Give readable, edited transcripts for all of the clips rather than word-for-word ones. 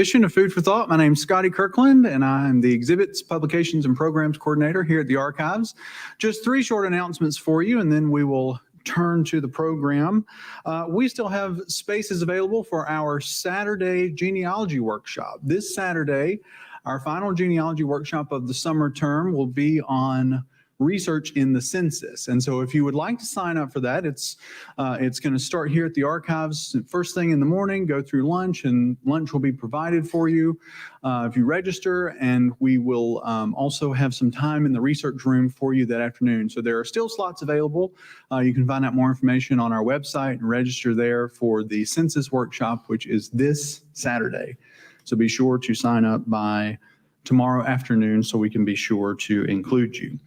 Edition of Food for Thought. My name's Scotty Kirkland, and I'm the Exhibits, Publications, and Programs Coordinator here at the Archives. Just 3 short announcements for you, and then we will turn to the program. We still have spaces available for our Saturday genealogy workshop. This Saturday, our final genealogy workshop of the summer term will be on research in the census. And so if you would like to sign up for that, it's going to start here at the Archives first thing in the morning, go through lunch, and lunch will be provided for you if you register. And we will also have some time in the research room for you that afternoon. So there are still slots available. You can find out more information on our website and register there for the census workshop, which is this Saturday. So be sure to sign up by tomorrow afternoon so we can be sure to include you.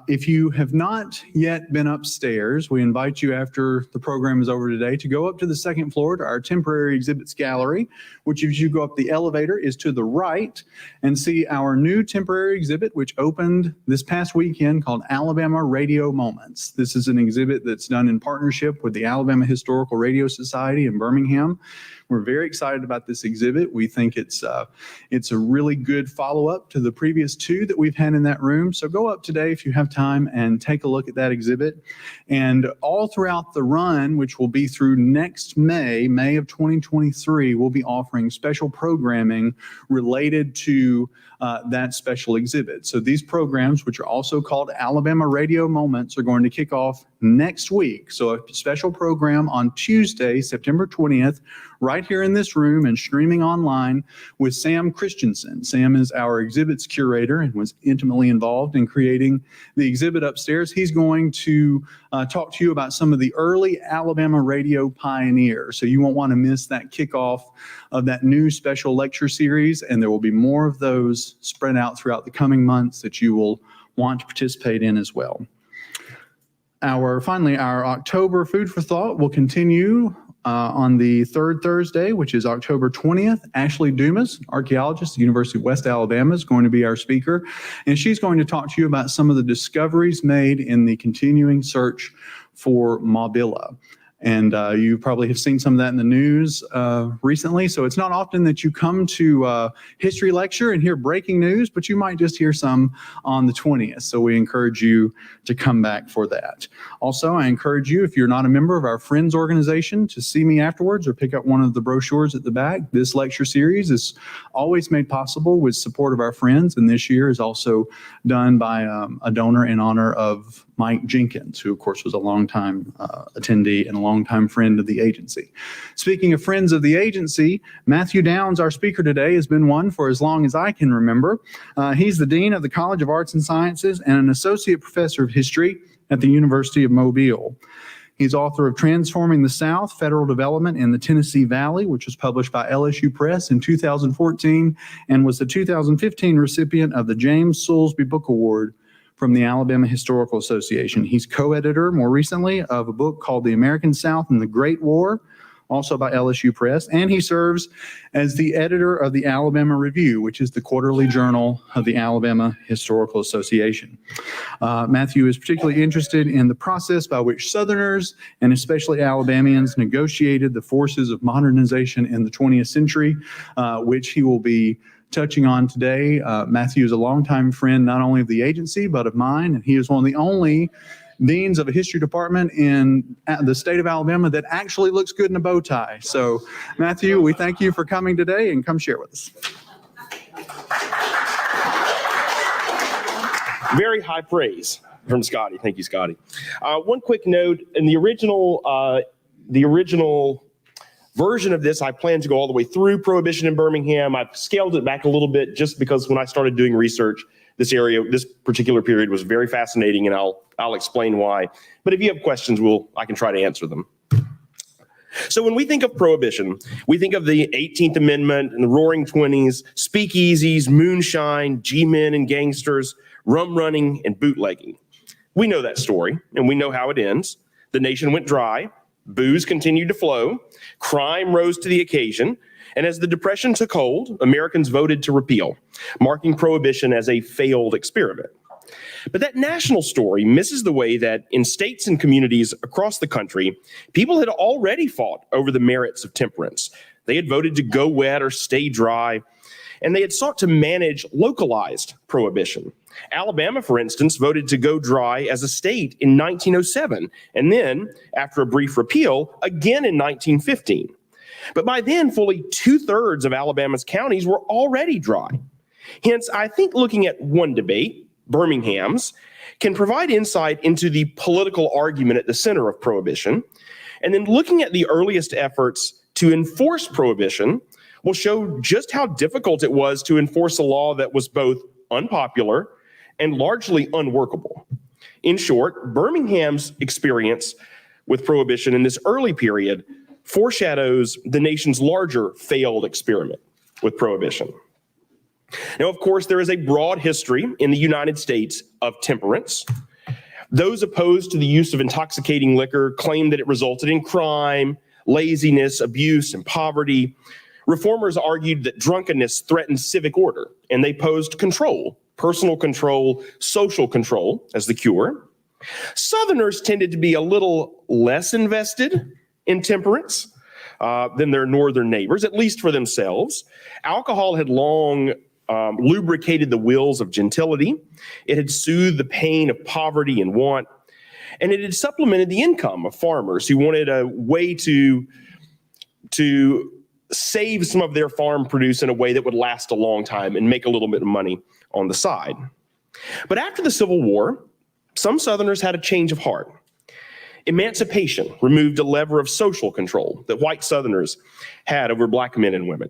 If you have not yet been upstairs, we invite you after the program is over today to go up to the second floor to our temporary exhibits gallery, which as you go up the elevator is to the right, and see our new temporary exhibit, which opened this past weekend, called Alabama Radio Moments. This is an exhibit that's done in partnership with the Alabama Historical Radio Society in Birmingham. We're very excited about this exhibit. We think it's a really good follow-up to the previous 2 that we've had in that room. So go up today if you have time and take a look at that exhibit. And all throughout the run, which will be through next May of 2023, we'll be offering special programming related to that special exhibit. So these programs, which are also called Alabama Radio Moments, are going to kick off next week. So a special program on Tuesday, September 20th, right here in this room and streaming online with Sam Christensen. Sam is our exhibits curator and was intimately involved in creating the exhibit upstairs. He's going to talk to you about some of the early Alabama radio pioneers. So you won't want to miss that kickoff of that new special lecture series, and there will be more of those spread out throughout the coming months that you will want to participate in as well. Finally, our October Food for Thought will continue on the 3rd Thursday, which is October 20th. Ashley Dumas, archaeologist at the University of West Alabama, is going to be our speaker, and she's going to talk to you about some of the discoveries made in the continuing search for Mobilla. And you probably have seen some of that in the news recently. So it's not often that you come to a history lecture and hear breaking news, but you might just hear some on the 20th. So we encourage you to come back for that. Also, I encourage you, if you're not a member of our Friends organization, to see me afterwards or pick up one of the brochures at the back. This lecture series is always made possible with support of our friends, and this year is also done by a donor in honor of Mike Jenkins, who of course was a longtime attendee and a longtime friend of the agency. Speaking of friends of the agency, Matthew Downs, our speaker today, has been one for as long as I can remember. He's the Dean of the College of Arts and Sciences and an Associate Professor of History at the University of Mobile. He's author of Transforming the South, Federal Development in the Tennessee Valley, which was published by LSU Press in 2014 and was the 2015 recipient of the James Soulsby Book Award from the Alabama Historical Association. He's co-editor, more recently, of a book called The American South and the Great War, also by LSU Press, and he serves as the editor of the Alabama Review, which is the quarterly journal of the Alabama Historical Association. Matthew is particularly interested in the process by which Southerners, and especially Alabamians, negotiated the forces of modernization in the 20th century, which he will be touching on today. Matthew is a longtime friend not only of the agency, but of mine, and he is one of the only deans of a history department in the state of Alabama that actually looks good in a bow tie. So, Matthew, we thank you for coming today, and come share with us. Very high praise from Scotty. Thank you, Scotty. One quick note, in the original version of this, I plan to go all the way through Prohibition in Birmingham. I've scaled it back a little bit just because when I started doing research, this particular period was very fascinating, and I'll explain why. But if you have questions, I can try to answer them. So when we think of Prohibition, we think of the 18th Amendment and the Roaring Twenties, speakeasies, moonshine, G-men and gangsters, rum running, and bootlegging. We know that story, and we know how it ends. The nation went dry. Booze continued to flow, crime rose to the occasion, and as the Depression took hold, Americans voted to repeal, marking Prohibition as a failed experiment. But that national story misses the way that in states and communities across the country, people had already fought over the merits of temperance. They had voted to go wet or stay dry, and they had sought to manage localized prohibition. Alabama, for instance, voted to go dry as a state in 1907, and then, after a brief repeal, again in 1915. But by then, fully 2/3 of Alabama's counties were already dry. Hence, I think looking at one debate, Birmingham's, can provide insight into the political argument at the center of prohibition. And then looking at the earliest efforts to enforce prohibition will show just how difficult it was to enforce a law that was both unpopular and largely unworkable. In short, Birmingham's experience with prohibition in this early period foreshadows the nation's larger failed experiment with prohibition. Now, of course, there is a broad history in the United States of temperance. Those opposed to the use of intoxicating liquor claim that it resulted in crime, laziness, abuse, and poverty. Reformers argued that drunkenness threatened civic order, and they posed control, personal control, social control as the cure. Southerners tended to be a little less invested in temperance than their northern neighbors, at least for themselves. Alcohol had long lubricated the wheels of gentility. It had soothed the pain of poverty and want, and it had supplemented the income of farmers who wanted a way to save some of their farm produce in a way that would last a long time and make a little bit of money on the side. But after the Civil War, some Southerners had a change of heart. Emancipation removed a lever of social control that white Southerners had over black men and women,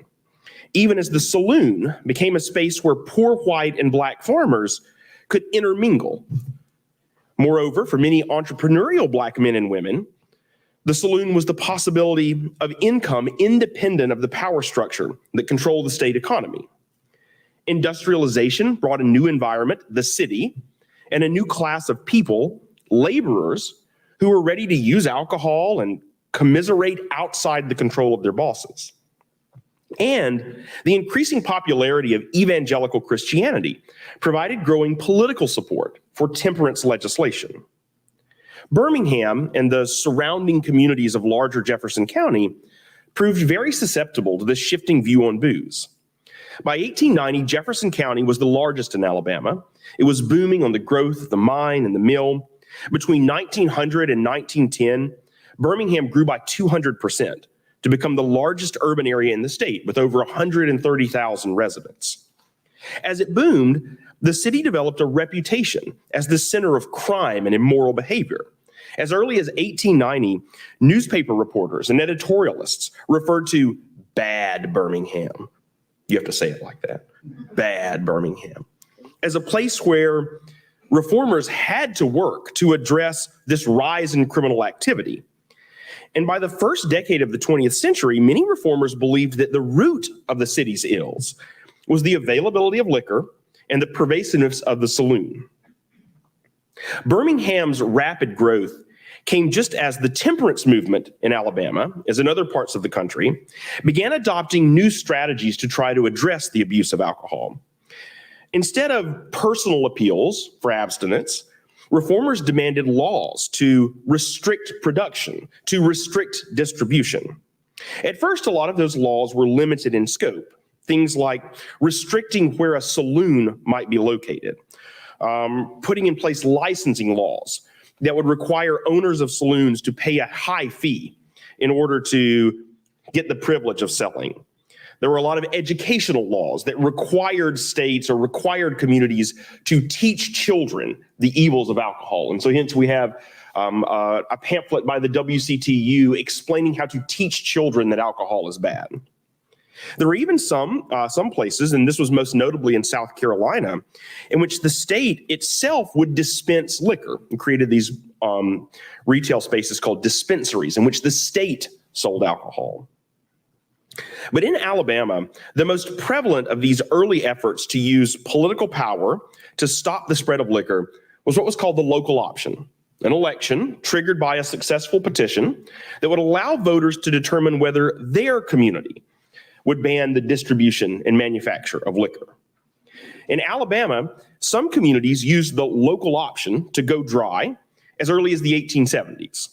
even as the saloon became a space where poor white and black farmers could intermingle. Moreover, for many entrepreneurial black men and women, the saloon was the possibility of income independent of the power structure that controlled the state economy. Industrialization brought a new environment, the city, and a new class of people, laborers, who were ready to use alcohol and commiserate outside the control of their bosses. And the increasing popularity of evangelical Christianity provided growing political support for temperance legislation. Birmingham and the surrounding communities of larger Jefferson County proved very susceptible to this shifting view on booze. By 1890, Jefferson County was the largest in Alabama. It was booming on the growth of the mine and the mill. Between 1900 and 1910, Birmingham grew by 200% to become the largest urban area in the state with over 130,000 residents. As it boomed, the city developed a reputation as the center of crime and immoral behavior. As early as 1890, newspaper reporters and editorialists referred to bad Birmingham. You have to say it like that, bad Birmingham, as a place where reformers had to work to address this rise in criminal activity. And by the first decade of the 20th century, many reformers believed that the root of the city's ills was the availability of liquor and the pervasiveness of the saloon. Birmingham's rapid growth came just as the temperance movement in Alabama, as in other parts of the country, began adopting new strategies to try to address the abuse of alcohol. Instead of personal appeals for abstinence, reformers demanded laws to restrict production, to restrict distribution. At first, a lot of those laws were limited in scope, things like restricting where a saloon might be located, putting in place licensing laws that would require owners of saloons to pay a high fee in order to get the privilege of selling. There were a lot of educational laws that required states or required communities to teach children the evils of alcohol. And so hence we have a pamphlet by the WCTU explaining how to teach children that alcohol is bad. There were even some places, and this was most notably in South Carolina, in which the state itself would dispense liquor and created these retail spaces called dispensaries in which the state sold alcohol. But in Alabama, the most prevalent of these early efforts to use political power to stop the spread of liquor was what was called the local option, an election triggered by a successful petition that would allow voters to determine whether their community would ban the distribution and manufacture of liquor. In Alabama, some communities used the local option to go dry as early as the 1870s.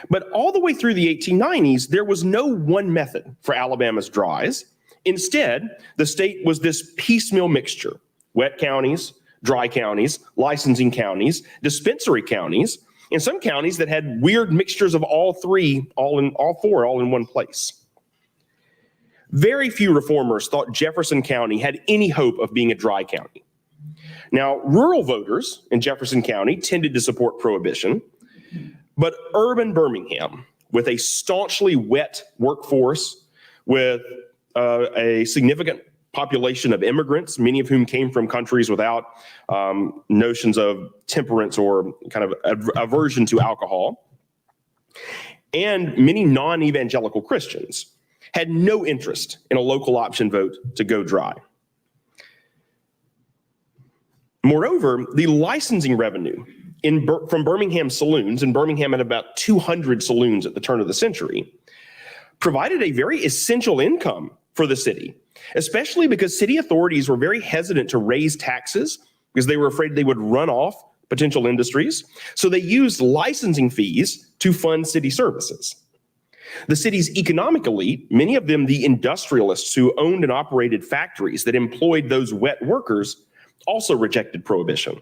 But all the way through the 1890s, there was no one method for Alabama's dries. Instead, the state was this piecemeal mixture: wet counties, dry counties, licensing counties, dispensary counties, and some counties that had weird mixtures of all four in one place. Very few reformers thought Jefferson County had any hope of being a dry county. Now, rural voters in Jefferson County tended to support Prohibition, but urban Birmingham, with a staunchly wet workforce, with a significant population of immigrants, many of whom came from countries without notions of temperance or kind of aversion to alcohol, and many non-evangelical Christians, had no interest in a local option vote to go dry. Moreover, the licensing revenue from Birmingham saloons, and Birmingham had about 200 saloons at the turn of the century, provided a very essential income for the city, especially because city authorities were very hesitant to raise taxes because they were afraid they would run off potential industries. So they used licensing fees to fund city services. The city's economic elite, many of them the industrialists who owned and operated factories that employed those wet workers, also rejected Prohibition.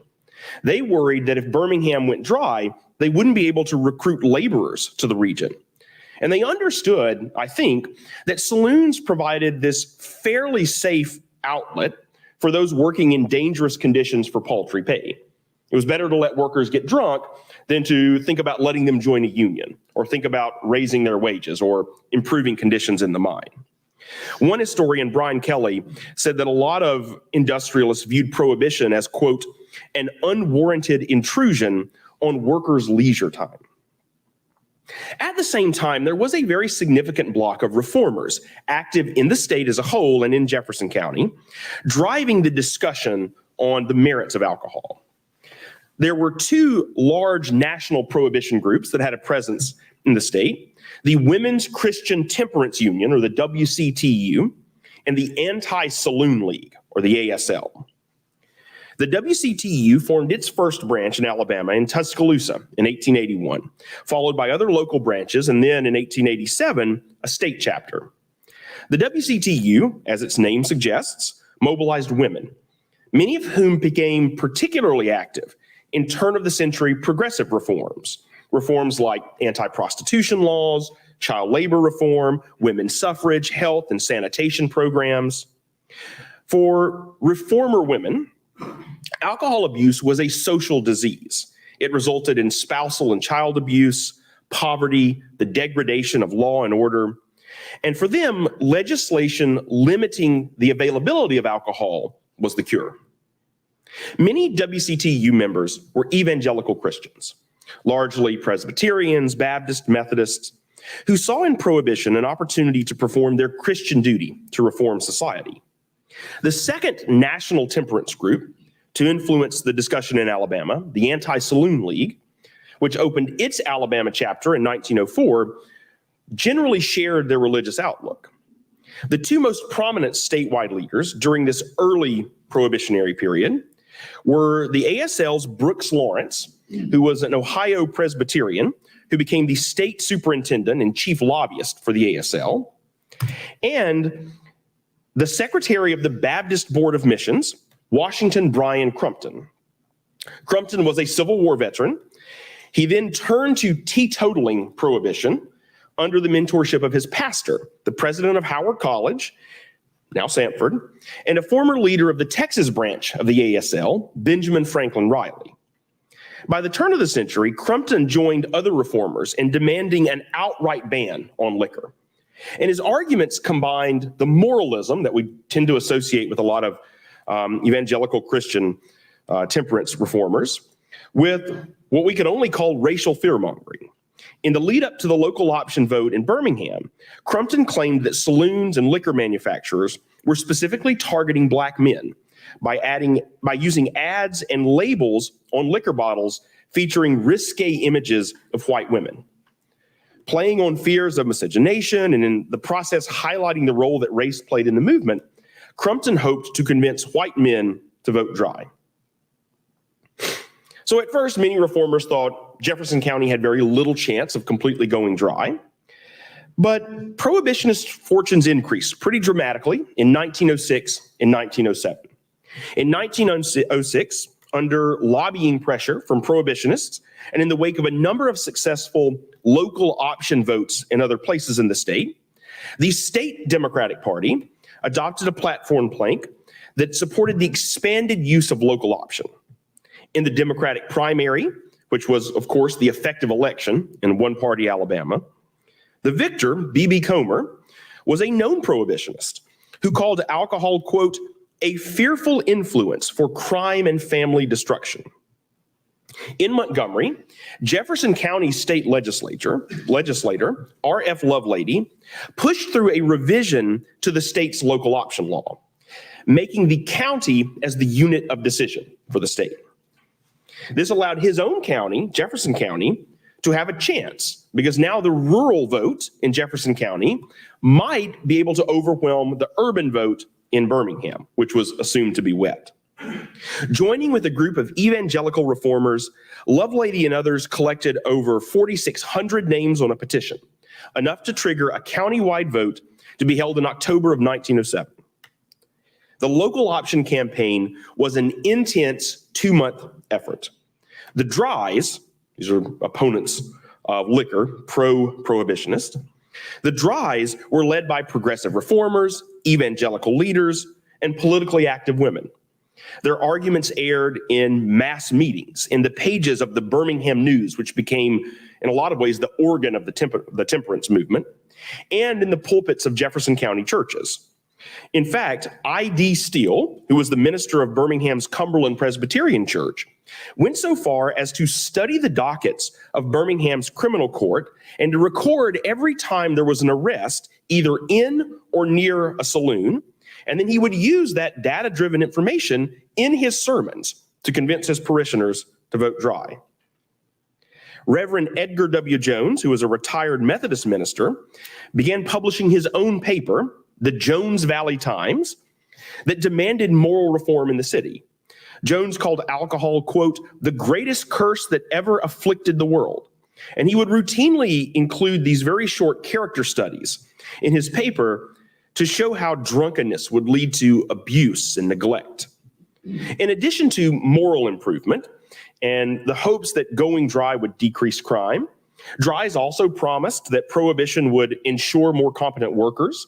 They worried that if Birmingham went dry, they wouldn't be able to recruit laborers to the region. And they understood, I think, that saloons provided this fairly safe outlet for those working in dangerous conditions for paltry pay. It was better to let workers get drunk than to think about letting them join a union or think about raising their wages or improving conditions in the mine. One historian, Brian Kelly, said that a lot of industrialists viewed Prohibition as, quote, an unwarranted intrusion on workers' leisure time. At the same time, there was a very significant block of reformers active in the state as a whole and in Jefferson County, driving the discussion on the merits of alcohol. There were two large national prohibition groups that had a presence in the state: the Women's Christian Temperance Union, or the WCTU, and the Anti-Saloon League, or the ASL. The WCTU formed its first branch in Alabama in Tuscaloosa in 1881, followed by other local branches, and then in 1887, a state chapter. The WCTU, as its name suggests, mobilized women, many of whom became particularly active in turn-of-the-century progressive reforms like anti-prostitution laws, child labor reform, women's suffrage, health and sanitation programs. For reformer women, alcohol abuse was a social disease. It resulted in spousal and child abuse, poverty, the degradation of law and order. And for them, legislation limiting the availability of alcohol was the cure. Many WCTU members were evangelical Christians, largely Presbyterians, Baptists, Methodists, who saw in Prohibition an opportunity to perform their Christian duty to reform society. The second national temperance group to influence the discussion in Alabama, the Anti-Saloon League, which opened its Alabama chapter in 1904, generally shared their religious outlook. The two most prominent statewide leaders during this early prohibitionary period were the ASL's Brooks Lawrence, who was an Ohio Presbyterian, who became the state superintendent and chief lobbyist for the ASL, and the secretary of the Baptist Board of Missions, Washington Bryan Crumpton. Crumpton was a Civil War veteran. He then turned to teetotaling Prohibition under the mentorship of his pastor, the president of Howard College, now Sanford, and a former leader of the Texas branch of the ASL, Benjamin Franklin Riley. By the turn of the century, Crumpton joined other reformers in demanding an outright ban on liquor. And his arguments combined the moralism that we tend to associate with a lot of evangelical Christian temperance reformers with what we could only call racial fear-mongering. In the lead up to the local option vote in Birmingham, Crumpton claimed that saloons and liquor manufacturers were specifically targeting black men by using ads and labels on liquor bottles featuring risque images of white women. Playing on fears of miscegenation and in the process highlighting the role that race played in the movement, Crumpton hoped to convince white men to vote dry. So at first, many reformers thought Jefferson County had very little chance of completely going dry. But prohibitionist fortunes increased pretty dramatically in 1906 and 1907. In 1906, under lobbying pressure from prohibitionists and in the wake of a number of successful local option votes in other places in the state, the state Democratic Party adopted a platform plank that supported the expanded use of local option. In the Democratic primary, which was, of course, the effective election in one-party Alabama, the victor, B.B. Comer, was a known prohibitionist who called alcohol, quote, a fearful influence for crime and family destruction. In Montgomery, Jefferson County state legislator R.F. Lovelady pushed through a revision to the state's local option law, making the county as the unit of decision for the state. This allowed his own county, Jefferson County, to have a chance because now the rural vote in Jefferson County might be able to overwhelm the urban vote in Birmingham, which was assumed to be wet. Joining with a group of evangelical reformers, Lovelady and others collected over 4,600 names on a petition, enough to trigger a countywide vote to be held in October of 1907. The local option campaign was an intense 2-month effort. The Dries, these are opponents of liquor, pro-prohibitionist. The Dries were led by progressive reformers, evangelical leaders, and politically active women. Their arguments aired in mass meetings, in the pages of the Birmingham News, which became, in a lot of ways, the organ of the temperance movement, and in the pulpits of Jefferson County churches. In fact, I.D. Steele, who was the minister of Birmingham's Cumberland Presbyterian Church, went so far as to study the dockets of Birmingham's criminal court and to record every time there was an arrest, either in or near a saloon, and then he would use that data-driven information in his sermons to convince his parishioners to vote dry. Reverend Edgar W. Jones, who was a retired Methodist minister, began publishing his own paper, the Jones Valley Times, that demanded moral reform in the city. Jones called alcohol, quote, the greatest curse that ever afflicted the world. And he would routinely include these very short character studies in his paper to show how drunkenness would lead to abuse and neglect. In addition to moral improvement and the hopes that going dry would decrease crime, Dries also promised that prohibition would ensure more competent workers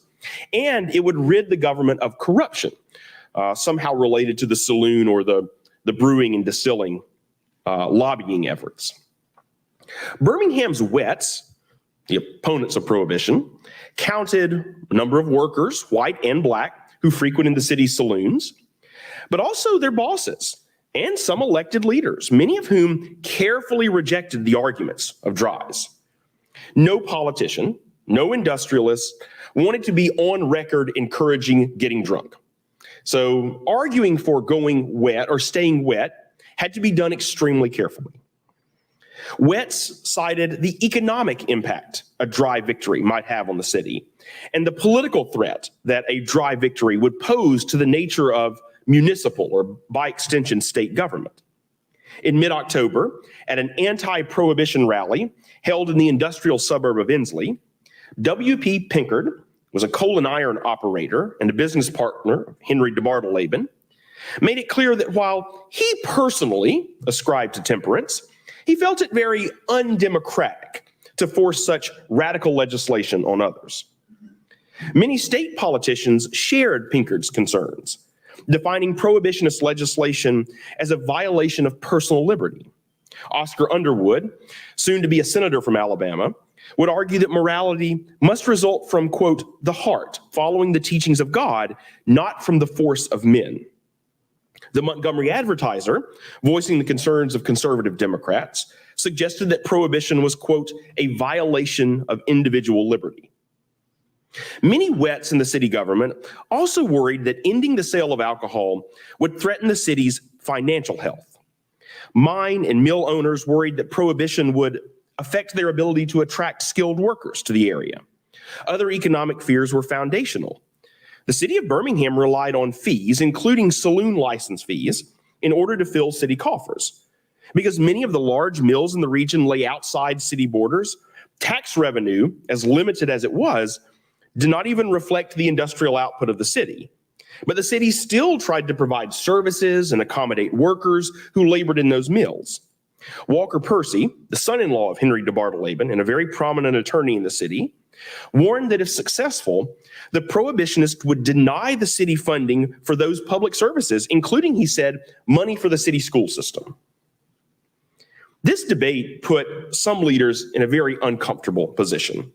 and it would rid the government of corruption, somehow related to the saloon or the brewing and distilling lobbying efforts. Birmingham's wets, the opponents of prohibition, counted a number of workers, white and black, who frequented the city's saloons, but also their bosses and some elected leaders, many of whom carefully rejected the arguments of Dries. No politician, no industrialist wanted to be on record encouraging getting drunk. So arguing for going wet or staying wet had to be done extremely carefully. Wets cited the economic impact a dry victory might have on the city and the political threat that a dry victory would pose to the nature of municipal or, by extension, state government. In mid-October, at an anti-prohibition rally held in the industrial suburb of Inslee, W.P. Pinkard was a coal and iron operator and a business partner of Henry DeBartoleben, made it clear that while he personally ascribed to temperance, he felt it very undemocratic to force such radical legislation on others. Many state politicians shared Pinkard's concerns, defining prohibitionist legislation as a violation of personal liberty. Oscar Underwood, soon to be a senator from Alabama, would argue that morality must result from, quote, the heart, following the teachings of God, not from the force of men. The Montgomery Advertiser, voicing the concerns of conservative Democrats, suggested that prohibition was, quote, a violation of individual liberty. Many wets in the city government also worried that ending the sale of alcohol would threaten the city's financial health. Mine and mill owners worried that prohibition would affect their ability to attract skilled workers to the area. Other economic fears were foundational. The city of Birmingham relied on fees, including saloon license fees, in order to fill city coffers. Because many of the large mills in the region lay outside city borders, tax revenue, as limited as it was, did not even reflect the industrial output of the city. But the city still tried to provide services and accommodate workers who labored in those mills. Walker Percy, the son-in-law of Henry de Bartoleben and a very prominent attorney in the city, warned that if successful, the prohibitionists would deny the city funding for those public services, including, he said, money for the city school system. This debate put some leaders in a very uncomfortable position.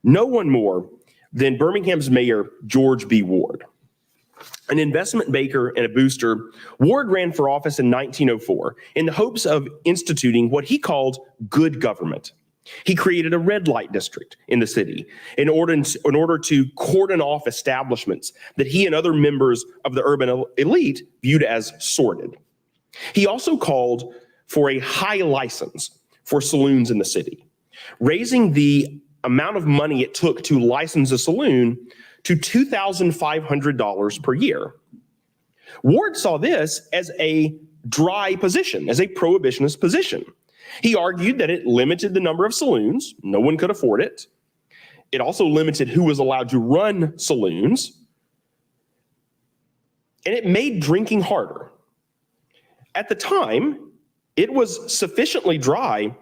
No one more than Birmingham's mayor, George B. Ward. An investment banker and a booster, Ward ran for office in 1904 in the hopes of instituting what he called good government. He created a red light district in the city in order to cordon off establishments that he and other members of the urban elite viewed as sordid. He also called for a high license for saloons in the city, raising the amount of money it took to license a saloon to $2,500 per year. Ward saw this as a dry position, as a prohibitionist position. He argued that it limited the number of saloons. No one could afford it. It also limited who was allowed to run saloons. And it made drinking harder. At the time, it was sufficiently dry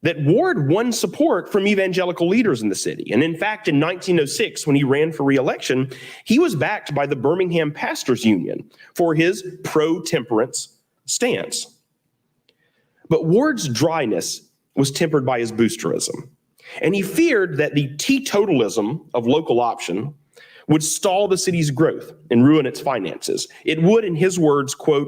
that Ward won support from evangelical leaders in the city. And in fact, in 1906, when he ran for re-election, he was backed by the Birmingham Pastors Union for his pro-temperance stance. But Ward's dryness was tempered by his boosterism. And he feared that the teetotalism of local option would stall the city's growth and ruin its finances. It would, in his words, quote,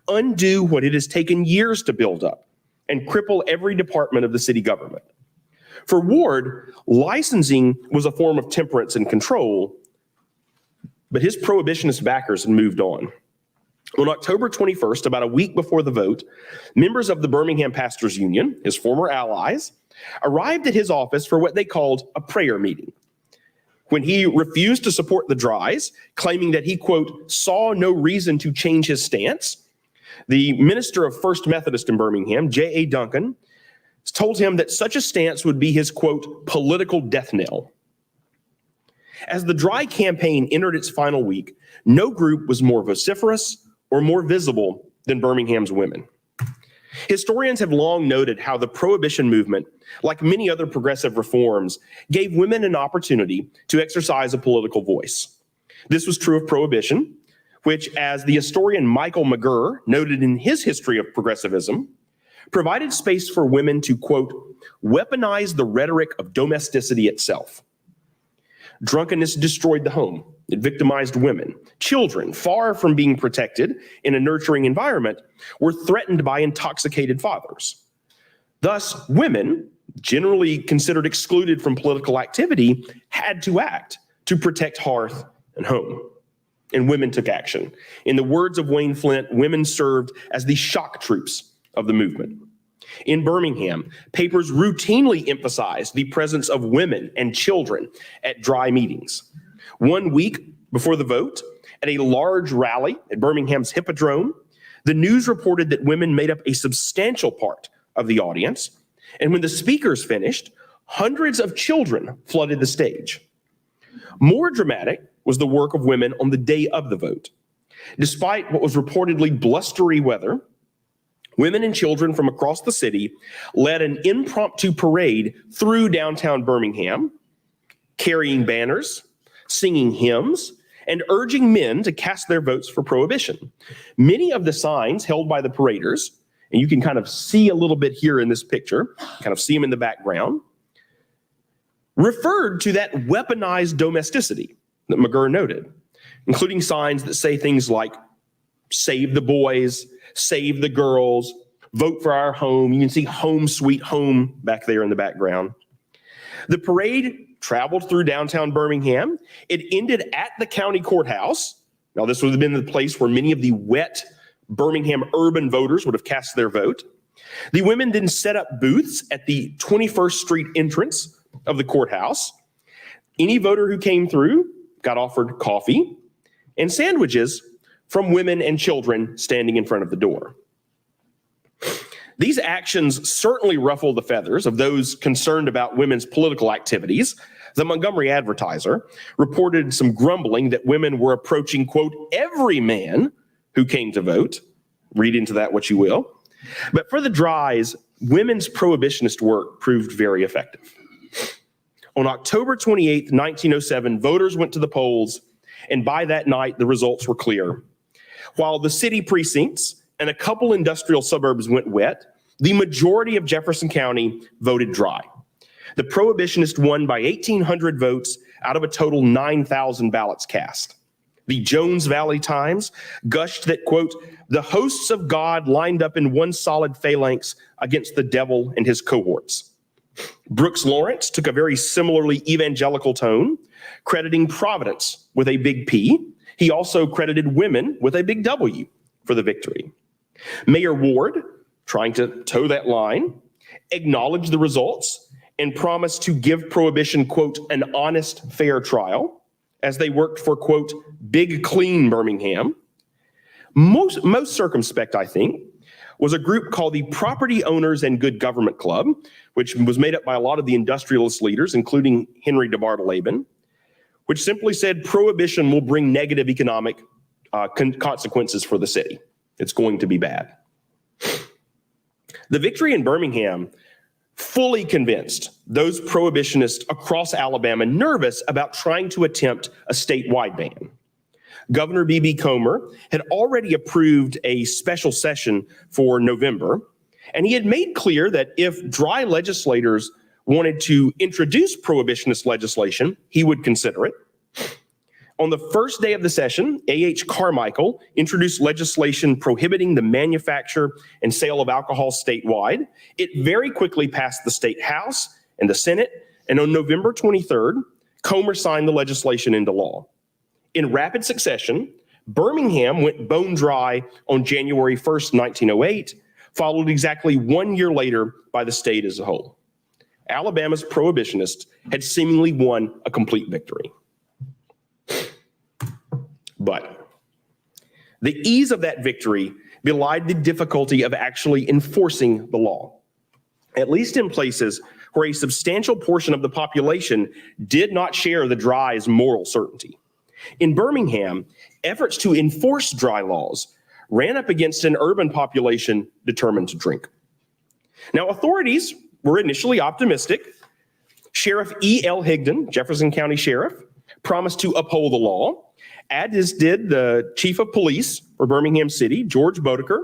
undo what it has taken years to build up and cripple every department of the city government. For Ward, licensing was a form of temperance and control, but his prohibitionist backers had moved on. On October 21st, about a week before the vote, members of the Birmingham Pastors Union, his former allies, arrived at his office for what they called a prayer meeting. When he refused to support the Dries, claiming that he, quote, saw no reason to change his stance, the minister of First Methodist in Birmingham, J.A. Duncan, told him that such a stance would be his, quote, political death knell. As the Dry campaign entered its final week, no group was more vociferous or more visible than Birmingham's women. Historians have long noted how the Prohibition movement, like many other progressive reforms, gave women an opportunity to exercise a political voice. This was true of Prohibition, which, as the historian Michael McGurr noted in his history of progressivism, provided space for women to, quote, weaponize the rhetoric of domesticity itself. Drunkenness destroyed the home. It victimized women. Children, far from being protected in a nurturing environment, were threatened by intoxicated fathers. Thus, women, generally considered excluded from political activity, had to act to protect hearth and home. And women took action. In the words of Wayne Flint, women served as the shock troops of the movement. In Birmingham, papers routinely emphasized the presence of women and children at Dry meetings. 1 week before the vote, at a large rally at Birmingham's Hippodrome, the news reported that women made up a substantial part of the audience. And when the speakers finished, hundreds of children flooded the stage. More dramatic was the work of women on the day of the vote. Despite what was reportedly blustery weather, women and children from across the city led an impromptu parade through downtown Birmingham, carrying banners, singing hymns, and urging men to cast their votes for Prohibition. Many of the signs held by the paraders, and you can kind of see a little bit here in this picture, kind of see them in the background, referred to that weaponized domesticity that McGurr noted, including signs that say things like, save the boys, save the girls, vote for our home. You can see home sweet home back there in the background. The parade traveled through downtown Birmingham. It ended at the county courthouse. Now, this would have been the place where many of the wet Birmingham urban voters would have cast their vote. The women then set up booths at the 21st Street entrance of the courthouse. Any voter who came through got offered coffee and sandwiches from women and children standing in front of the door. These actions certainly ruffled the feathers of those concerned about women's political activities. The Montgomery Advertiser reported some grumbling that women were approaching, quote, every man who came to vote. Read into that what you will. But for the Drys, women's prohibitionist work proved very effective. On October 28th, 1907, voters went to the polls, and by that night, the results were clear. While the city precincts and a couple industrial suburbs went wet, the majority of Jefferson County voted dry. The prohibitionists won by 1,800 votes out of a total 9,000 ballots cast. The Jones Valley Times gushed that, quote, the hosts of God lined up in one solid phalanx against the devil and his cohorts. Brooks Lawrence took a very similarly evangelical tone, crediting Providence with a big P. He also credited women with a big W for the victory. Mayor Ward, trying to toe that line, acknowledged the results and promised to give prohibition, quote, an honest, fair trial as they worked for, quote, big, clean Birmingham. Most circumspect, I think, was a group called the Property Owners and Good Government Club, which was made up by a lot of the industrialist leaders, including Henry DeBartoleben, which simply said prohibition will bring negative economic consequences for the city. It's going to be bad. The victory in Birmingham fully convinced those prohibitionists across Alabama nervous about trying to attempt a statewide ban. Governor B.B. Comer had already approved a special session for November, and he had made clear that if dry legislators wanted to introduce prohibitionist legislation, he would consider it. On the first day of the session, A.H. Carmichael introduced legislation prohibiting the manufacture and sale of alcohol statewide. It very quickly passed the state house and the Senate, and on November 23rd, Comer signed the legislation into law. In rapid succession, Birmingham went bone dry on January 1st, 1908, followed exactly 1 year later by the state as a whole. Alabama's prohibitionists had seemingly won a complete victory. But the ease of that victory belied the difficulty of actually enforcing the law, at least in places where a substantial portion of the population did not share the Drys' moral certainty. In Birmingham, efforts to enforce dry laws ran up against an urban population determined to drink. Now, authorities were initially optimistic. Sheriff E.L. Higdon, Jefferson County Sheriff, promised to uphold the law, as did the chief of police for Birmingham City, George Bodeker.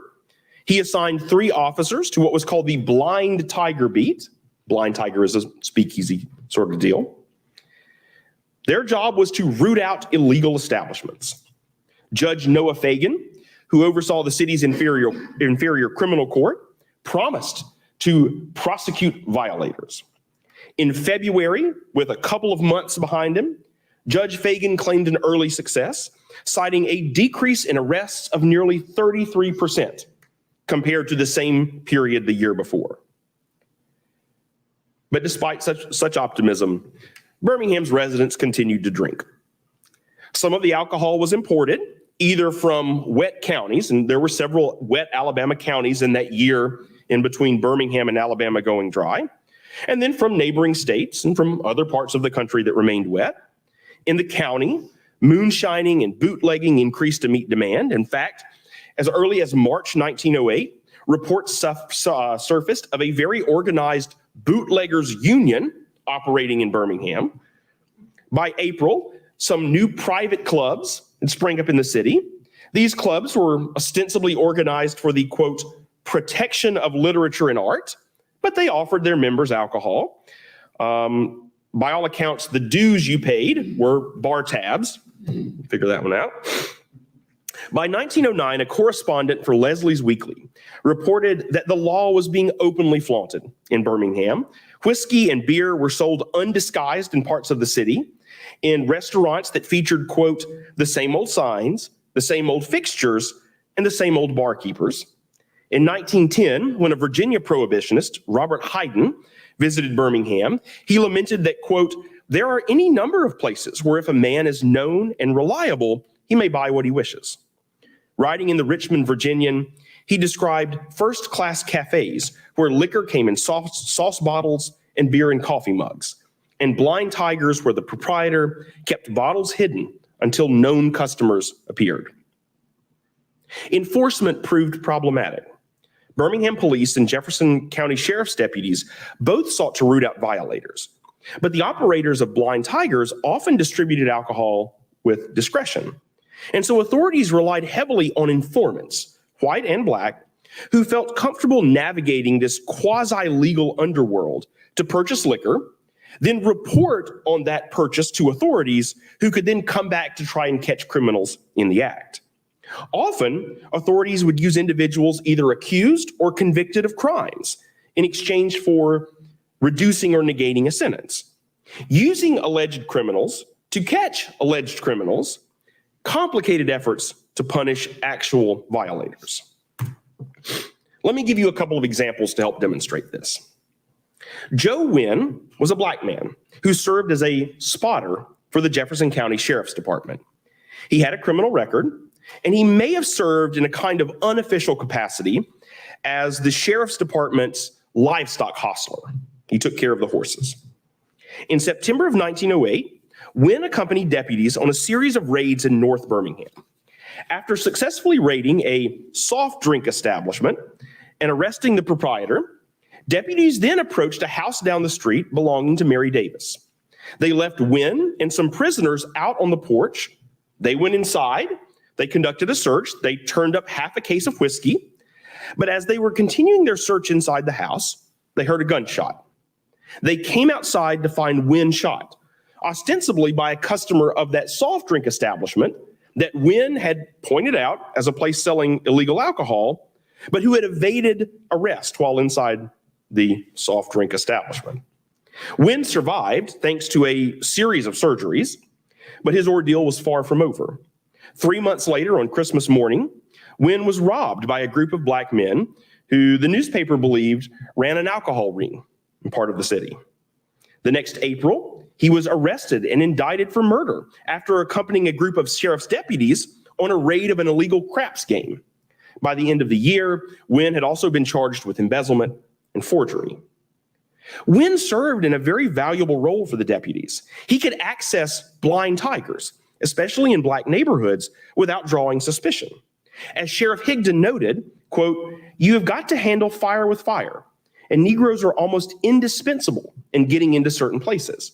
He assigned 3 officers to what was called the Blind Tiger Beat. Blind Tiger is a speakeasy sort of deal. Their job was to root out illegal establishments. Judge Noah Fagan, who oversaw the city's inferior criminal court, promised to prosecute violators. In February, with a couple of months behind him, Judge Fagan claimed an early success, citing a decrease in arrests of nearly 33% compared to the same period the year before. But despite such optimism, Birmingham's residents continued to drink. Some of the alcohol was imported, either from wet counties, and there were several wet Alabama counties in that year in between Birmingham and Alabama going dry, and then from neighboring states and from other parts of the country that remained wet. In the county, moonshining and bootlegging increased to meet demand. In fact, as early as March 1908, reports surfaced of a very organized bootleggers union operating in Birmingham. By April, some new private clubs had sprang up in the city. These clubs were ostensibly organized for the, quote, protection of literature and art, but they offered their members alcohol. By all accounts, the dues you paid were bar tabs. Figure that one out. By 1909, a correspondent for Leslie's Weekly reported that the law was being openly flaunted in Birmingham. Whiskey and beer were sold undisguised in parts of the city, in restaurants that featured, quote, the same old signs, the same old fixtures, and the same old barkeepers. In 1910, when a Virginia prohibitionist, Robert Hayden, visited Birmingham, he lamented that, quote, there are any number of places where if a man is known and reliable, he may buy what he wishes. Writing in the Richmond Virginian, he described first-class cafes where liquor came in sauce bottles and beer in coffee mugs, and blind tigers where the proprietor kept bottles hidden until known customers appeared. Enforcement proved problematic. Birmingham police and Jefferson County sheriff's deputies both sought to root out violators, but the operators of blind tigers often distributed alcohol with discretion. And so authorities relied heavily on informants, white and black, who felt comfortable navigating this quasi-legal underworld to purchase liquor, then report on that purchase to authorities who could then come back to try and catch criminals in the act. Often, authorities would use individuals either accused or convicted of crimes in exchange for reducing or negating a sentence. Using alleged criminals to catch alleged criminals complicated efforts to punish actual violators. Let me give you a couple of examples to help demonstrate this. Joe Wynn was a black man who served as a spotter for the Jefferson County Sheriff's Department. He had a criminal record, and he may have served in a kind of unofficial capacity as the Sheriff's Department's livestock hostler. He took care of the horses. In September of 1908, Wynn accompanied deputies on a series of raids in North Birmingham. After successfully raiding a soft drink establishment and arresting the proprietor, deputies then approached a house down the street belonging to Mary Davis. They left Wynn and some prisoners out on the porch. They went inside. They conducted a search. They turned up half a case of whiskey. But as they were continuing their search inside the house, they heard a gunshot. They came outside to find Wynn shot, ostensibly by a customer of that soft drink establishment that Wynn had pointed out as a place selling illegal alcohol, but who had evaded arrest while inside the soft drink establishment. Wynn survived thanks to a series of surgeries, but his ordeal was far from over. 3 months later, on Christmas morning, Wynn was robbed by a group of black men who the newspaper believed ran an alcohol ring in part of the city. The next April, he was arrested and indicted for murder after accompanying a group of sheriff's deputies on a raid of an illegal craps game. By the end of the year, Wynn had also been charged with embezzlement and forgery. Wynn served in a very valuable role for the deputies. He could access blind tigers, especially in black neighborhoods, without drawing suspicion. As Sheriff Higdon noted, quote, "You have got to handle fire with fire, and Negroes are almost indispensable in getting into certain places."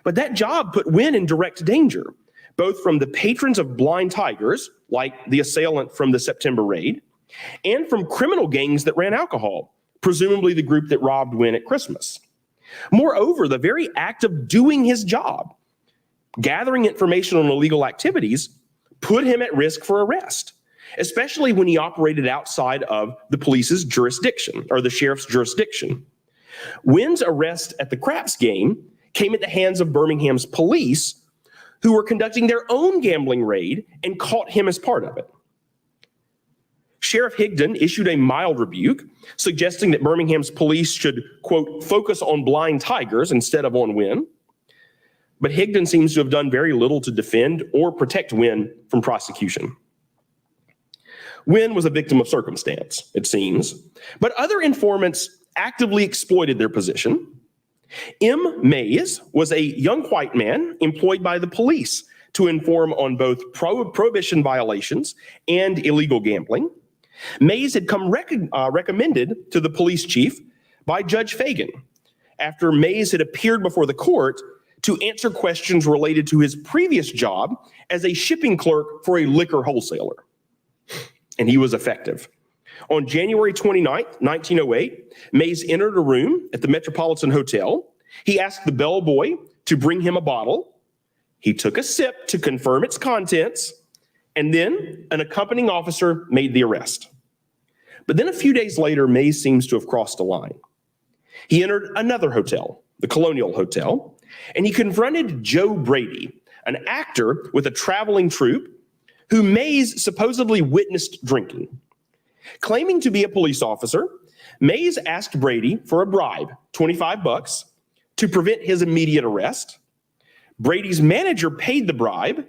But that job put Wynn in direct danger, both from the patrons of blind tigers, like the assailant from the September raid, and from criminal gangs that ran alcohol, presumably the group that robbed Wynn at Christmas. Moreover, the very act of doing his job, gathering information on illegal activities, put him at risk for arrest, especially when he operated outside of the police's jurisdiction or the sheriff's jurisdiction. Wynn's arrest at the craps game came at the hands of Birmingham's police, who were conducting their own gambling raid and caught him as part of it. Sheriff Higdon issued a mild rebuke, suggesting that Birmingham's police should, quote, "focus on blind tigers instead of on Wynn." But Higdon seems to have done very little to defend or protect Wynn from prosecution. Wynn was a victim of circumstance, it seems, but other informants actively exploited their position. M. Mays was a young white man employed by the police to inform on both prohibition violations and illegal gambling. Mays had come recommended to the police chief by Judge Fagan after Mays had appeared before the court to answer questions related to his previous job as a shipping clerk for a liquor wholesaler. And he was effective. On January 29th, 1908, Mays entered a room at the Metropolitan Hotel. He asked the bellboy to bring him a bottle. He took a sip to confirm its contents, and then an accompanying officer made the arrest. But then a few days later, Mays seems to have crossed a line. He entered another hotel, the Colonial Hotel, and he confronted Joe Brady, an actor with a traveling troupe who Mays supposedly witnessed drinking. Claiming to be a police officer, Mays asked Brady for a bribe, $25, to prevent his immediate arrest. Brady's manager paid the bribe,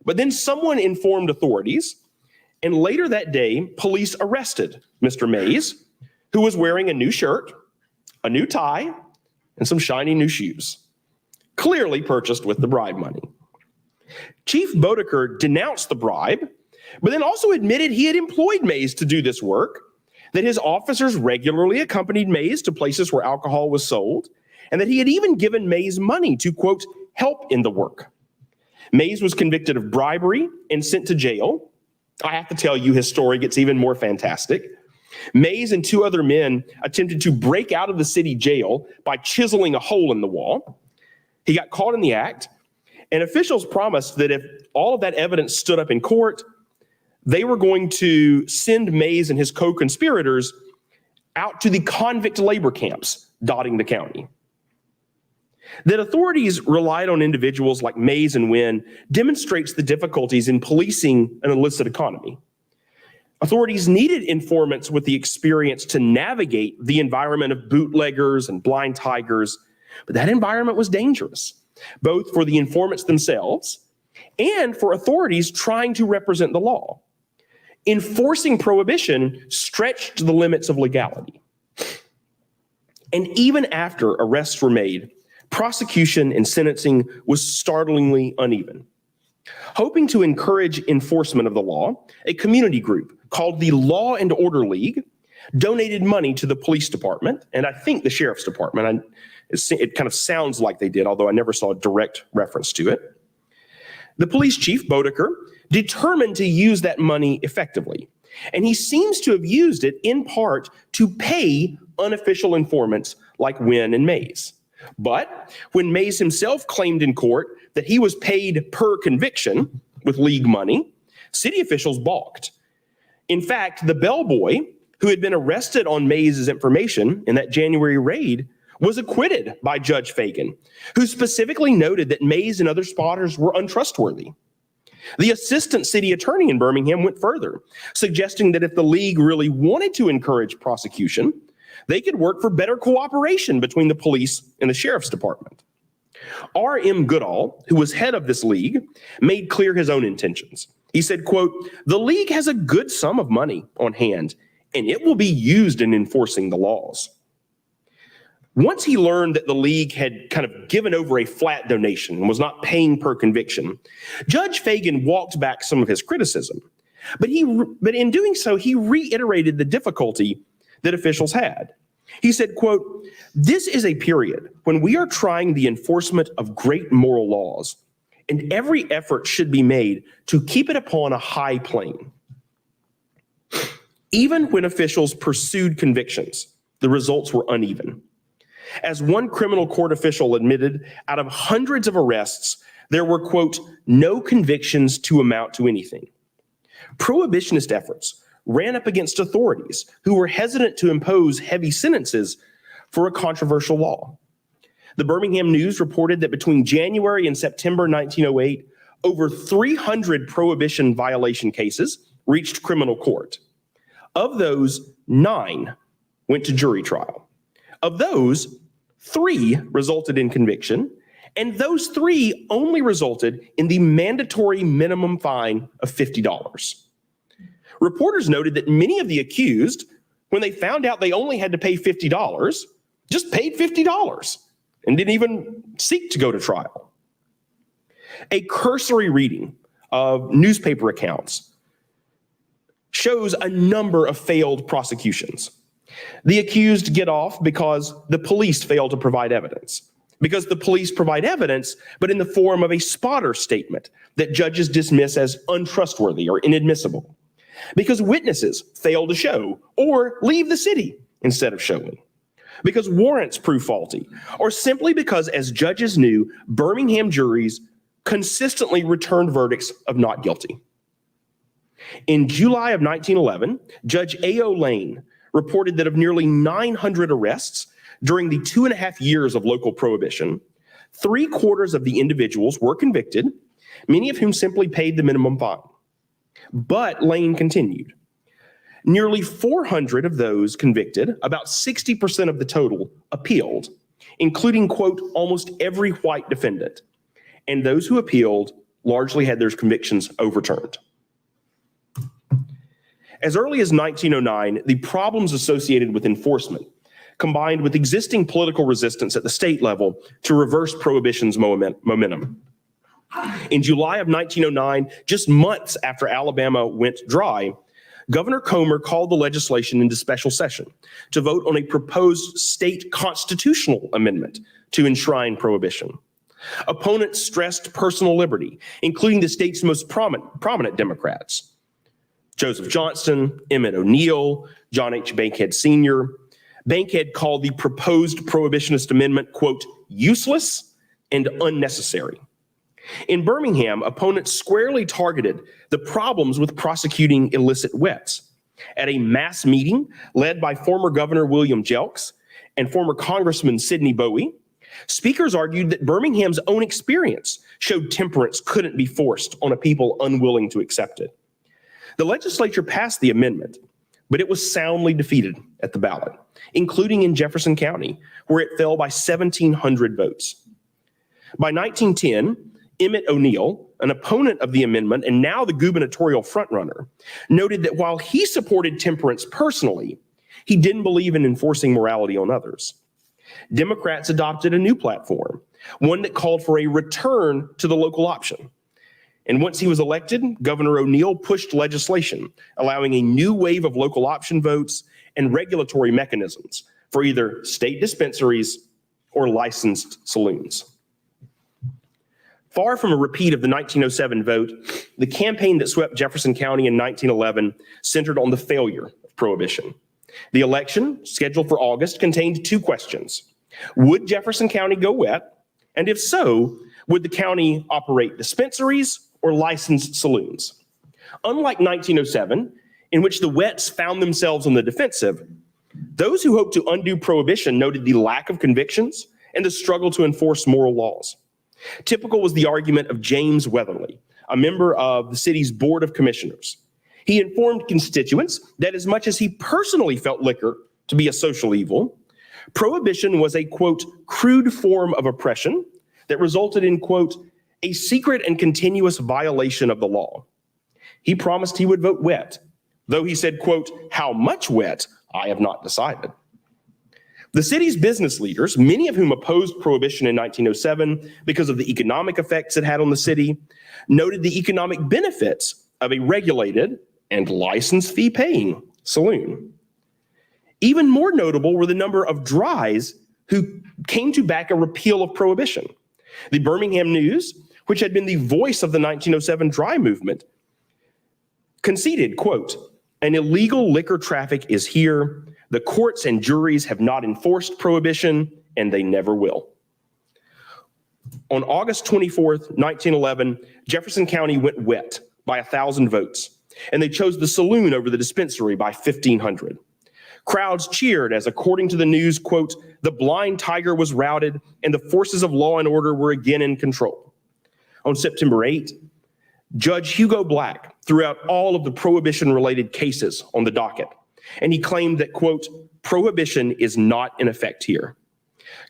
but then someone informed authorities, And later that day, police arrested Mr. Mays, who was wearing a new shirt, a new tie, and some shiny new shoes, clearly purchased with the bribe money. Chief Bodeker denounced the bribe, but then also admitted he had employed Mays to do this work, that his officers regularly accompanied Mays to places where alcohol was sold, and that he had even given Mays money to, quote, help in the work. Mays was convicted of bribery and sent to jail. I have to tell you, his story gets even more fantastic. Mays and 2 other men attempted to break out of the city jail by chiseling a hole in the wall. He got caught in the act, and officials promised that if all of that evidence stood up in court, they were going to send Mays and his co-conspirators out to the convict labor camps dotting the county. That authorities relied on individuals like Mays and Wynn demonstrates the difficulties in policing an illicit economy. Authorities needed informants with the experience to navigate the environment of bootleggers and blind tigers, but that environment was dangerous, both for the informants themselves and for authorities trying to represent the law. Enforcing prohibition stretched the limits of legality. And even after arrests were made, prosecution and sentencing was startlingly uneven. Hoping to encourage enforcement of the law, a community group called the Law and Order League donated money to the police department, and I think the sheriff's department. It kind of sounds like they did, although I never saw a direct reference to it. The police chief, Bodeker, determined to use that money effectively, and he seems to have used it in part to pay unofficial informants like Wynn and Mays. But when Mays himself claimed in court that he was paid per conviction with league money, city officials balked. In fact, the bellboy, who had been arrested on Mays' information in that January raid, was acquitted by Judge Fagan, who specifically noted that Mays and other spotters were untrustworthy. The assistant city attorney in Birmingham went further, suggesting that if the league really wanted to encourage prosecution, they could work for better cooperation between the police and the sheriff's department. R.M. Goodall, who was head of this league, made clear his own intentions. He said, quote, "The league has a good sum of money on hand, and it will be used in enforcing the laws." Once he learned that the league had kind of given over a flat donation and was not paying per conviction, Judge Fagan walked back some of his criticism. But in doing so, he reiterated the difficulty that officials had. He said, quote, "This is a period when we are trying the enforcement of great moral laws, and every effort should be made to keep it upon a high plane. Even when officials pursued convictions, the results were uneven. As one criminal court official admitted, out of hundreds of arrests, there were, quote, no convictions to amount to anything. Prohibitionist efforts ran up against authorities who were hesitant to impose heavy sentences for a controversial law. The Birmingham News reported that between January and September 1908, over 300 prohibition violation cases reached criminal court. Of those, 9 went to jury trial. Of those, 3 resulted in conviction, and those 3 only resulted in the mandatory minimum fine of $50. Reporters noted that many of the accused, when they found out they only had to pay $50, just paid $50 and didn't even seek to go to trial. A cursory reading of newspaper accounts shows a number of failed prosecutions. The accused get off because the police fail to provide evidence. Because the police provide evidence, but in the form of a spotter statement that judges dismiss as untrustworthy or inadmissible. Because witnesses fail to show or leave the city instead of showing. Because warrants prove faulty, or simply because, as judges knew, Birmingham juries consistently returned verdicts of not guilty. In July of 1911, Judge A.O. Lane reported that of nearly 900 arrests during the 2.5 years of local prohibition, 3/4 of the individuals were convicted, many of whom simply paid the minimum fine. But Lane continued. Nearly 400 of those convicted, about 60% of the total, appealed, including, quote, almost every white defendant. And those who appealed largely had their convictions overturned. As early as 1909, the problems associated with enforcement combined with existing political resistance at the state level to reverse Prohibition's momentum. In July of 1909, just months after Alabama went dry, Governor Comer called the legislation into special session to vote on a proposed state constitutional amendment to enshrine Prohibition. Opponents stressed personal liberty, including the state's most prominent Democrats: Joseph Johnston, Emmett O'Neill, John H. Bankhead Sr. Bankhead called the proposed prohibitionist amendment, quote, useless and unnecessary. In Birmingham, opponents squarely targeted the problems with prosecuting illicit wets. At a mass meeting led by former Governor William Jelks and former Congressman Sidney Bowie, speakers argued that Birmingham's own experience showed temperance couldn't be forced on a people unwilling to accept it. The legislature passed the amendment, but it was soundly defeated at the ballot, including in Jefferson County, where it fell by 1,700 votes. By 1910, Emmett O'Neill, an opponent of the amendment and now the gubernatorial frontrunner, noted that while he supported temperance personally, he didn't believe in enforcing morality on others. Democrats adopted a new platform, one that called for a return to the local option. And once he was elected, Governor O'Neill pushed legislation allowing a new wave of local option votes and regulatory mechanisms for either state dispensaries or licensed saloons. Far from a repeat of the 1907 vote, the campaign that swept Jefferson County in 1911 centered on the failure of Prohibition. The election, scheduled for August, contained two questions. Would Jefferson County go wet? And if so, would the county operate dispensaries or licensed saloons? Unlike 1907, in which the wets found themselves on the defensive, those who hoped to undo Prohibition noted the lack of convictions and the struggle to enforce moral laws. Typical was the argument of James Weatherly, a member of the city's Board of Commissioners. He informed constituents that as much as he personally felt liquor to be a social evil, Prohibition was a, quote, crude form of oppression that resulted in, quote, a secret and continuous violation of the law. He promised he would vote wet, though he said, quote, how much wet, I have not decided. The city's business leaders, many of whom opposed Prohibition in 1907 because of the economic effects it had on the city, noted the economic benefits of a regulated and license fee paying saloon. Even more notable were the number of dries who came to back a repeal of Prohibition. The Birmingham News, which had been the voice of the 1907 dry movement, conceded, quote, an illegal liquor traffic is here. The courts and juries have not enforced Prohibition, and they never will. On August 24th, 1911, Jefferson County went wet by 1,000 votes, and they chose the saloon over the dispensary by 1,500. Crowds cheered as, according to the news, quote, the blind tiger was routed and the forces of law and order were again in control. On September 8, Judge Hugo Black threw out all of the Prohibition-related cases on the docket, and he claimed that, quote, Prohibition is not in effect here.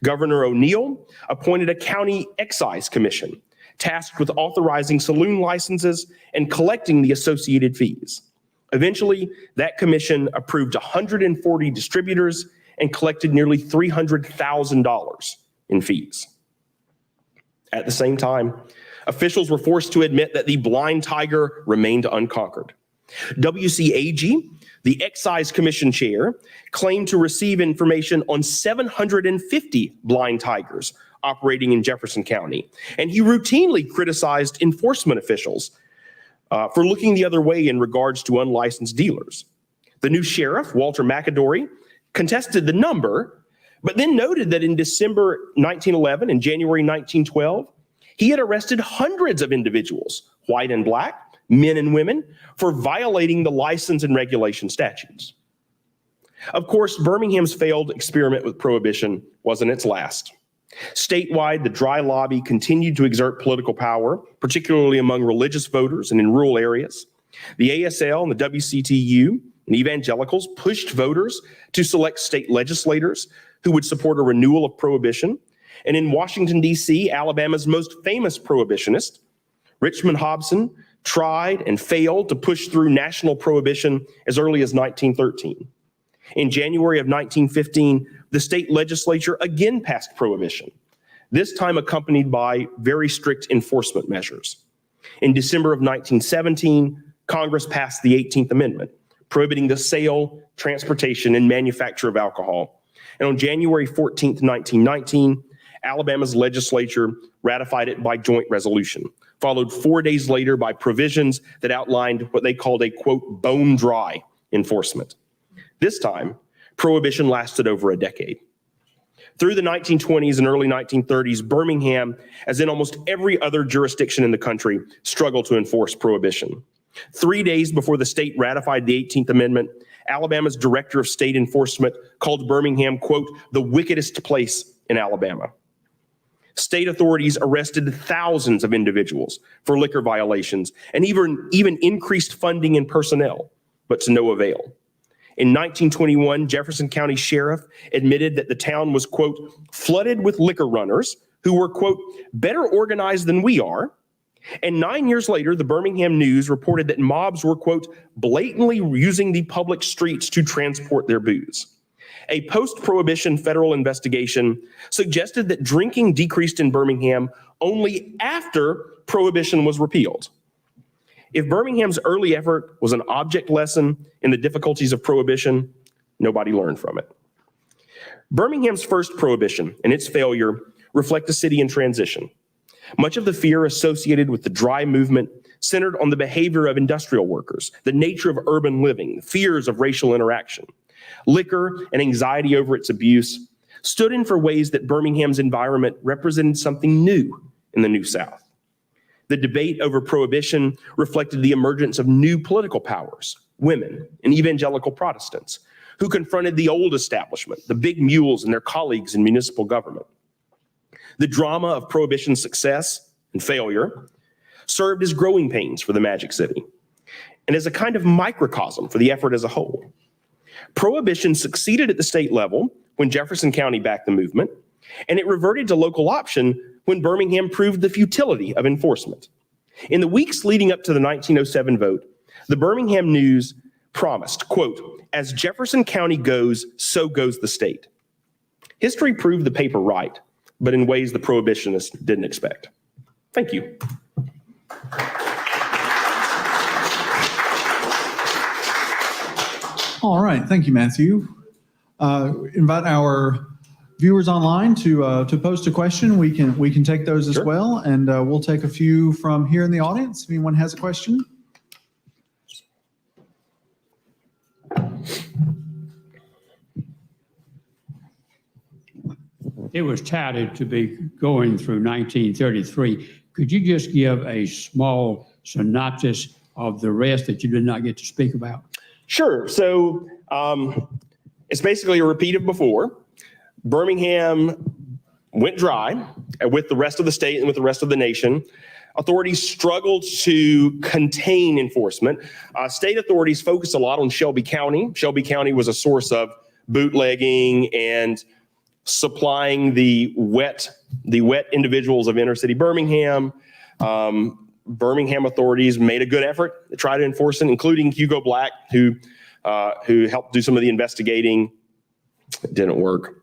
Governor O'Neill appointed a county excise commission tasked with authorizing saloon licenses and collecting the associated fees. Eventually, that commission approved 140 distributors and collected nearly $300,000 in fees. At the same time, officials were forced to admit that the blind tiger remained unconquered. W.C. Agee, the Excise Commission chair, claimed to receive information on 750 blind tigers operating in Jefferson County, and he routinely criticized enforcement officials for looking the other way in regards to unlicensed dealers. The new sheriff, Walter McAdory, contested the number, but then noted that in December 1911 and January 1912, he had arrested hundreds of individuals, white and black, men and women, for violating the license and regulation statutes. Of course, Birmingham's failed experiment with Prohibition wasn't its last. Statewide, the dry lobby continued to exert political power, particularly among religious voters and in rural areas. The ASL and the WCTU and evangelicals pushed voters to select state legislators who would support a renewal of Prohibition. And in Washington, D.C., Alabama's most famous prohibitionist, Richmond Hobson, tried and failed to push through national prohibition as early as 1913. In January of 1915, the state legislature again passed prohibition, this time accompanied by very strict enforcement measures. In December of 1917, Congress passed the 18th Amendment, prohibiting the sale, transportation, and manufacture of alcohol. And on January 14th, 1919, Alabama's legislature ratified it by joint resolution, followed 4 days later by provisions that outlined what they called a, quote, bone dry enforcement. This time, prohibition lasted over a decade. Through the 1920s and early 1930s, Birmingham, as in almost every other jurisdiction in the country, struggled to enforce prohibition. 3 days before the state ratified the 18th Amendment, Alabama's director of state enforcement called Birmingham, quote, the wickedest place in Alabama. State authorities arrested thousands of individuals for liquor violations and even increased funding and personnel, but to no avail. In 1921, Jefferson County sheriff admitted that the town was, quote, flooded with liquor runners who were, quote, better organized than we are. And 9 years later, the Birmingham News reported that mobs were, quote, blatantly using the public streets to transport their booze. A post-prohibition federal investigation suggested that drinking decreased in Birmingham only after prohibition was repealed. If Birmingham's early effort was an object lesson in the difficulties of prohibition, nobody learned from it. Birmingham's first prohibition and its failure reflect a city in transition. Much of the fear associated with the dry movement centered on the behavior of industrial workers, the nature of urban living, fears of racial interaction. Liquor and anxiety over its abuse stood in for ways that Birmingham's environment represented something new in the New South. The debate over prohibition reflected the emergence of new political powers, women, and evangelical Protestants, who confronted the old establishment, the big mules and their colleagues in municipal government. The drama of prohibition's success and failure served as growing pains for the Magic City and as a kind of microcosm for the effort as a whole. Prohibition succeeded at the state level when Jefferson County backed the movement, and it reverted to local option when Birmingham proved the futility of enforcement. In the weeks leading up to the 1907 vote, the Birmingham News promised, quote, as Jefferson County goes, so goes the state. History proved the paper right, but in ways the prohibitionists didn't expect. Thank you. All right, thank you, Matthew. Invite our viewers online to post a question. We can take those as well, and we'll take a few from here in the audience if anyone has a question. It was touted to be going through 1933. Could you just give a small synopsis of the rest that you did not get to speak about? Sure. So it's basically a repeat of before. Birmingham went dry with the rest of the state and with the rest of the nation. Authorities struggled to contain enforcement. State authorities focused a lot on Shelby County. Shelby County was a source of bootlegging and supplying the wet individuals of inner city Birmingham. Birmingham authorities made a good effort to try to enforce it, including Hugo Black, who helped do some of the investigating. It didn't work.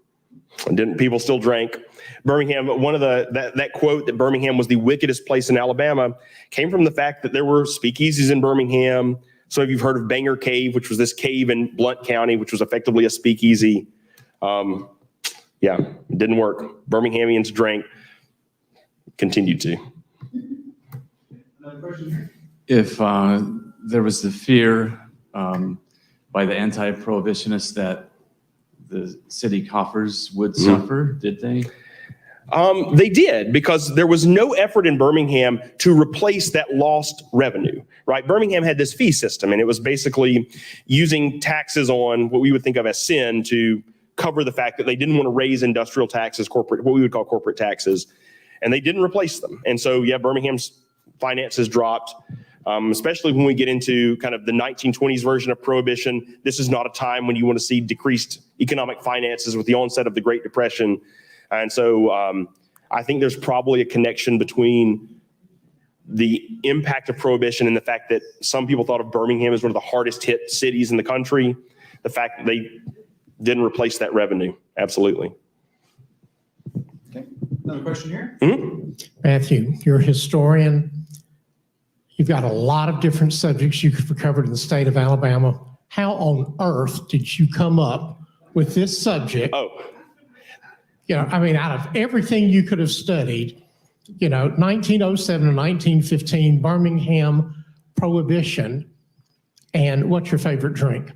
People still drank. Birmingham, one of that quote that Birmingham was the wickedest place in Alabama came from the fact that there were speakeasies in Birmingham. Some of you've heard of Banger Cave, which was this cave in Blount County, which was effectively a speakeasy. Yeah, it didn't work. Birminghamians drank, continued to. Another question here? If there was the fear by the anti-prohibitionists that the city coffers would suffer, did they? They did, because there was no effort in Birmingham to replace that lost revenue, right? Birmingham had this fee system, and it was basically using taxes on what we would think of as sin to cover the fact that they didn't want to raise industrial taxes, what we would call corporate taxes, and they didn't replace them. And so, yeah, Birmingham's finances dropped, especially when we get into kind of the 1920s version of Prohibition. This is not a time when you want to see decreased economic finances with the onset of the Great Depression. And so I think there's probably a connection between the impact of Prohibition and the fact that some people thought of Birmingham as one of the hardest hit cities in the country, the fact that they didn't replace that revenue. Absolutely. Okay. Another question here. Matthew, you're a historian. You've got a lot of different subjects you could have covered in the state of Alabama. How on earth did you come up with this subject? Oh, You know, I mean, out of everything you could have studied, 1907 to 1915, Birmingham, Prohibition, and what's your favorite drink?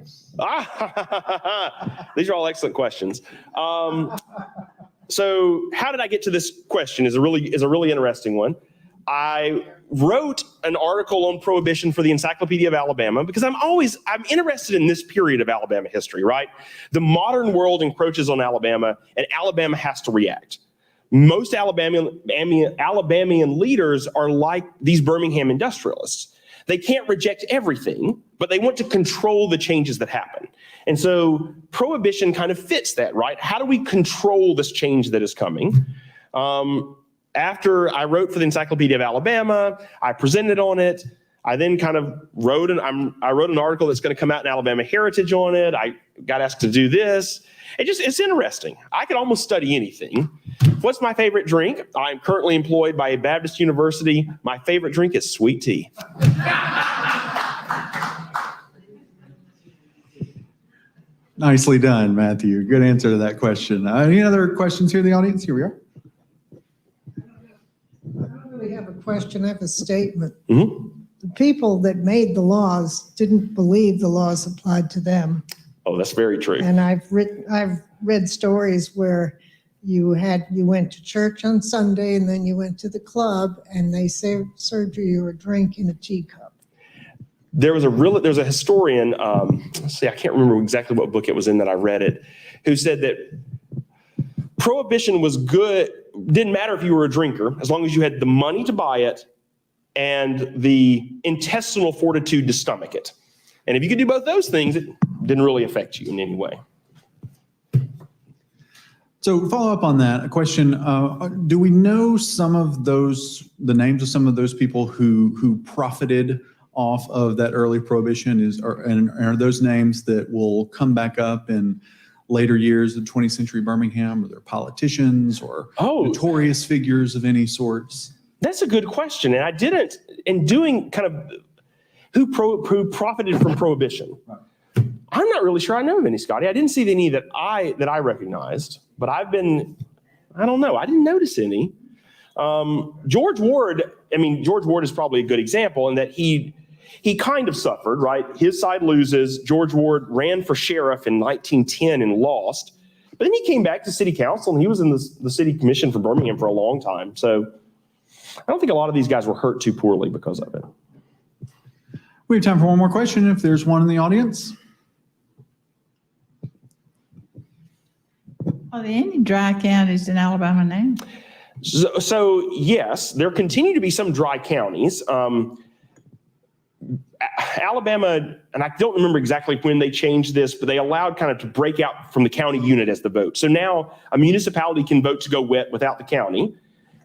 these are all excellent questions. So how did I get to this question is a really interesting one. I wrote an article on Prohibition for the Encyclopedia of Alabama because I'm interested in this period of Alabama history, right? The modern world encroaches on Alabama and Alabama has to react. Most Alabamian leaders are like these Birmingham industrialists. They can't reject everything, but they want to control the changes that happen. And so Prohibition kind of fits that, right? How do we control this change that is coming? After I wrote for the Encyclopedia of Alabama, I presented on it. I then kind of wrote an article that's going to come out in Alabama Heritage on it. I got asked to do this. It's interesting. I could almost study anything. What's my favorite drink? I'm currently employed by a Baptist university. My favorite drink is sweet tea. Nicely done, Matthew. Good answer to that question. Any other questions here in the audience? Here we are. I don't really have a question, I have a statement. Mm-hmm. The people that made the laws didn't believe the laws applied to them. Oh, that's very true. And I've read stories where you went to church on Sunday and then you went to the club and they served you a drink in a teacup. There's a historian, I can't remember exactly what book it was in that I read it, who said that Prohibition was good, didn't matter if you were a drinker, as long as you had the money to buy it and the intestinal fortitude to stomach it. And if you could do both those things, it didn't really affect you in any way. So follow up on that, a question, do we know the names of some of those people who profited off of that early Prohibition? Are those names that will come back up in later years of 20th century Birmingham? Are there politicians or notorious figures of any sorts? That's a good question. And I didn't, in doing kind of who profited from Prohibition. Right. I'm not really sure I know of any, Scotty. I didn't see any that I recognized, but I don't know. I didn't notice any. George Ward is probably a good example in that he kind of suffered, right? His side loses. George Ward ran for sheriff in 1910 and lost. But then he came back to city council and he was in the city commission for Birmingham for a long time. So I don't think a lot of these guys were hurt too poorly because of it. We have time for one more question if there's one in the audience. Are there any dry counties in Alabama now? So yes, there continue to be some dry counties. Alabama, and I don't remember exactly when they changed this, but they allowed kind of to break out from the county unit as the vote. So now a municipality can vote to go wet without the county.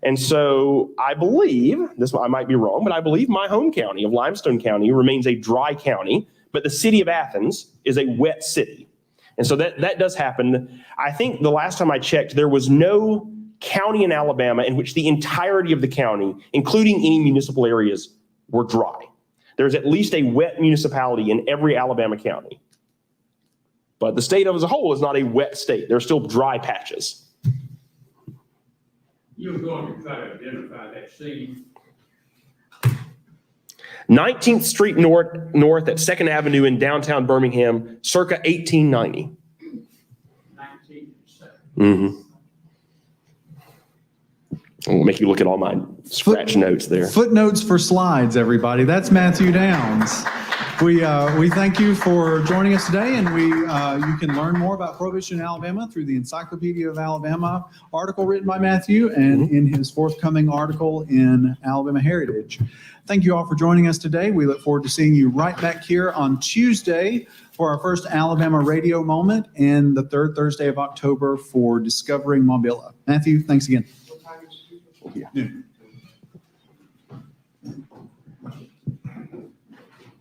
And so I believe, I might be wrong, but I believe my home county of Limestone County remains a dry county, but the city of Athens is a wet city. And so that does happen. I think the last time I checked, there was no county in Alabama in which the entirety of the county, including any municipal areas, were dry. There's at least a wet municipality in every Alabama county. But the state as a whole is not a wet state. There are still dry patches. You're going to try to identify that scene. 19th Street North at 2nd Avenue in downtown Birmingham, circa 1890. 1907. Mm-hmm. I'll make you look at all my scratch notes there. Footnotes for slides, everybody. That's Matthew Downs. We thank you for joining us today, and you can learn more about Prohibition in Alabama through the Encyclopedia of Alabama article written by Matthew and in his forthcoming article in Alabama Heritage. Thank you all for joining us today. We look forward to seeing you right back here on Tuesday for our first Alabama radio moment and the third Thursday of October for Discovering Mobilla. Matthew, thanks again. Yeah.